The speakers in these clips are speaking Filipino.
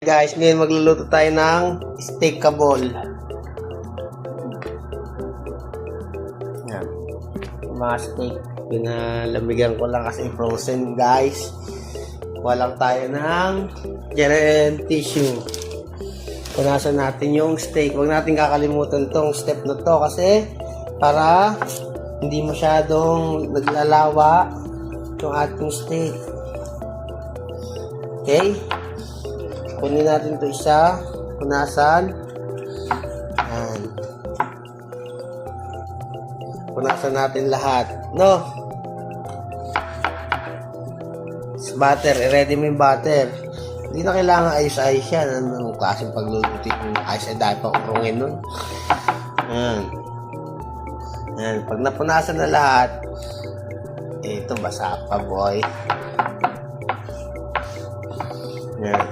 guys, ngayon magluluto tayo ng steak kabol. Yan. Mga steak. Pinalamigan ko lang kasi frozen guys. Walang tayo ng general tissue. Punasan natin yung steak. Huwag natin kakalimutan tong step na to kasi para hindi masyadong naglalawa yung ating steak. Okay? Kunin natin ito isa. Punasan. Yan. Punasan natin lahat. No? Butter. I-ready mo yung butter. Hindi na kailangan ayos-ayos yan. Anong klaseng pagluluto yung ayos ay dahil pa kurungin nun. Yan. Yan. Pag napunasan na lahat, ito basa pa boy. Yan.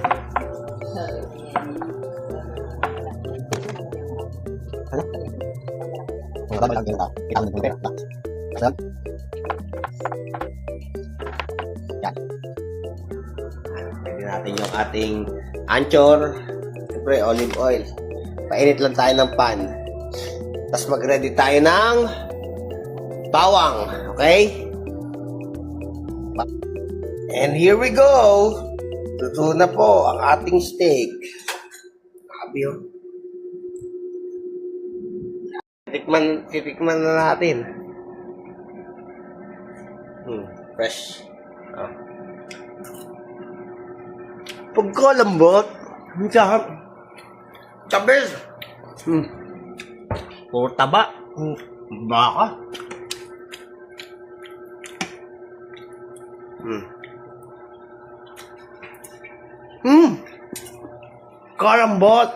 Ano? Ang marami lang din ito. Kita mo na pera. Yan. Yan. Pwede natin yung ating anchor. Siyempre, olive oil. Painit lang tayo ng pan. Tapos mag-ready tayo ng bawang. Okay? And here we go. Luto na po ang ating steak. Sabi yun. Titikman na natin. Fresh. Oh. Pagkalambot. Ang sarap. Tabis. Puro taba. Baka. Kalambot.